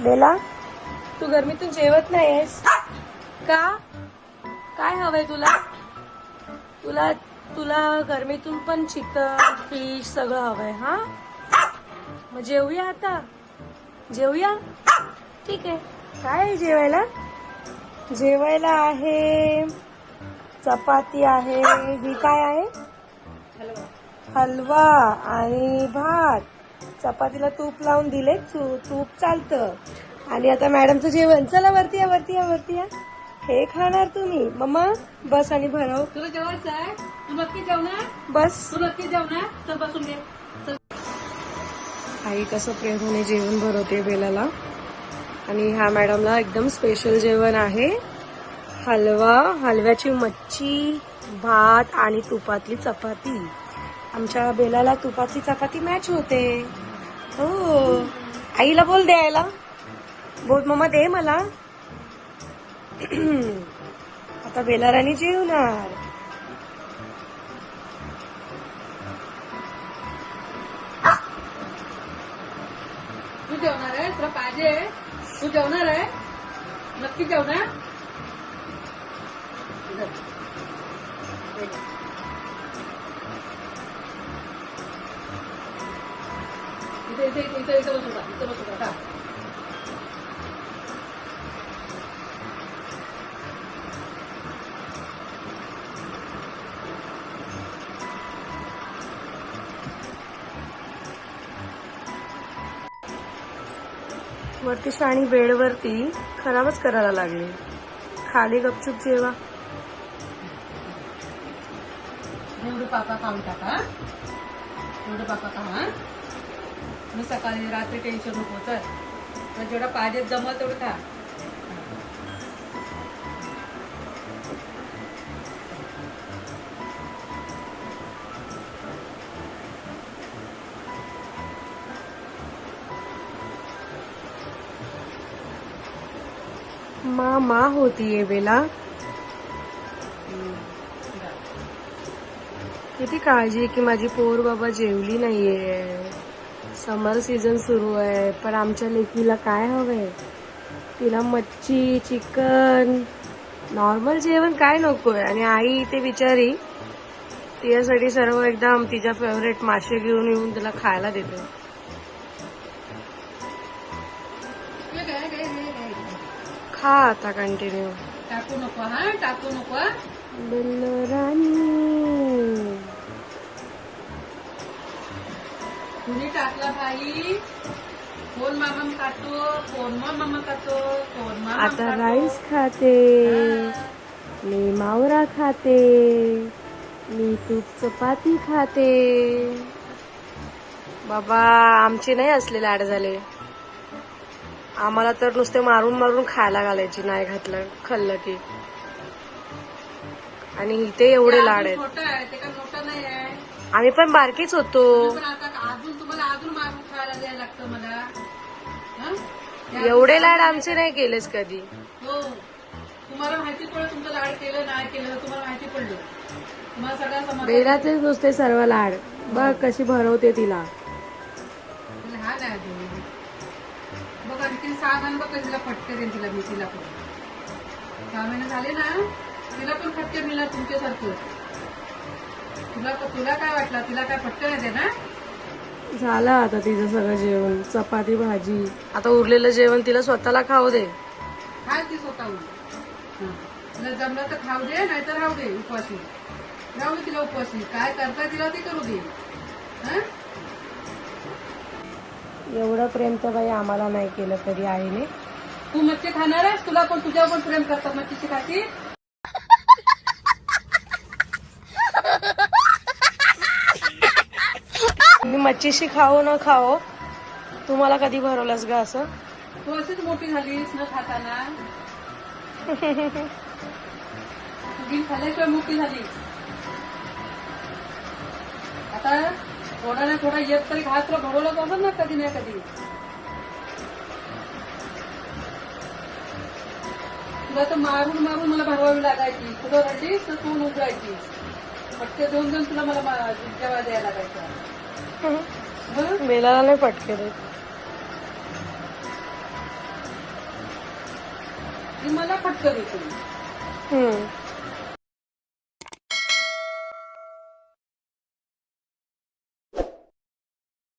बेला, तू गरमीतून जेवत नाहीयेस का? काय हवंय तुला? तुला तुला गरमीतून पण चिकन फिश सगळं हवंय. हा, मग जेवूया आता. जेवूया, ठीक आहे. काय आहे जेवायला? जेवायला आहे चपाती आहे. ही काय आहे? हलवा आणि भात. चपातीला तूप लावून दिले. तूप चालतं. आणि आता मॅडमचं जेवण. चला वरती या, वरती या, वरती या. हे खाणार तुम्ही? मम्मा बस आणि भरव. तुला जेवायचं आहे? तू नक्की जेवणार? बस. तू नक्की जेवणार? तर बसून घे. आई कसं प्रेमाने जेवण भरवते बेलाला. आणि ह्या मॅडमला एकदम स्पेशल जेवण आहे. हलवा, हलव्याची मच्छी, भात आणि तुपातली चपाती. आमच्या बेलाला तुपातली चपाती मॅच होते. हो, आईला बोल द्यायला. बोल मम्मा दे मला. आता बेलाराणी जेवणार. तू जेवणार आहे? तुला पाहिजे? तू जेवणार आहे? नक्की जेवणार? इथे इथे इथे इथे बसू का? इथे बसू का? वरती शाणी बेडवरती खराबच करायला लागली. खाली गपचूप जेवा. एवढं पापा खाऊन टाका. एवढं पापा खा. मी सकाळी रात्री टेन्शन नको. तर जेवढं पाहिजे जमल तेवढं खा. मा होतीये बेला. किती काळजी आहे की माझी पोर बाबा जेवली नाहीये. समर सीझन सुरू आहे, पण आमच्या लेकीला काय हवंय? तिला मच्छी, चिकन, नॉर्मल जेवण काय नकोय. आणि आई ते बिचारी तिच्यासाठी सर्व एकदम तिच्या फेवरेट मासे घेऊन येऊन तिला खायला देते. खा आता कंटिन्यू. टाकू नको. हा, टाकू नको. बेलराणी कुणी टाकला भाई? कोण मामा खातो? कोण मामा खातो? कोण मामा आता खातो? राईस खाते. मी मावरा खाते. मी तूप चपाती खाते. बाबा आमचे नाही असले लाड झाले. आम्हाला तर नुसते मारून मारून खायला घालायची. नाही घातलं खाल्लं की. आणि इथे एवढे लाड आहेत. छोटं आहे ते, काय मोठं नाही आहे. आम्ही पण बारकीच होतो. पण आता अजून तुम्हाला अजून मारून खायला द्यायला लागतं मला. हं? एवढे लाड आमचे नाही केलेस कधी. हो, तुम्हाला माहिती पडलं तुमचं लाड केलं नाही केलं. तुम्हाला माहिती पडलं. तुम्हाला सगळं समजलं. बेलाचेच नुसते सर्व लाड. बघ कशी भरवते तिला. लहान आहे अजून. बघ आणखी 6 महिने बघ तिला फटके देईन. तिला मी तिला पण 6 महिने झाले ना, तिला पण फटके मिळणार तुमच्यासारखं. तुला काय वाटलं? तिला काय फटके नाही देणार? झालं आता तिचं सगळं जेवण. चपाती भाजी. आता उरलेलं जेवण तिला स्वतःला खाऊ दे. खाय ती स्वतःहून. तिला जमलं तर खाऊ दे, नाहीतर राहू दे उपवासी. राहू दे तिला उपवासी. काय करताय तिला ते करू दे. हं? एवढं प्रेम तर बाई आम्हाला नाही केलं कधी आईने. तू मच्छी खाणार आहेस? तुला पण तुझ्यावर पण प्रेम करतात मच्छीची खाती. मी मच्छीशी खाओ न खाओ, तुम्हाला कधी भरवलंस ग असं? तू अशीच मोठी झालीस न खाताना. तू खाल्ल्याशिवाय मोठी झाली. आता थोडा ना थोडा एक तरी घास तुला भरवलं असेल ना कधी ना कधी. तुला तर मारून मारून मला भरवावी लागायची. तुला रडलीस तर तू उघडायची. फटके दोन दोन तुला मला जेव्हा द्यायला लागायचं. बेलाला नाही फटके देत. आणि मला फटकं देतो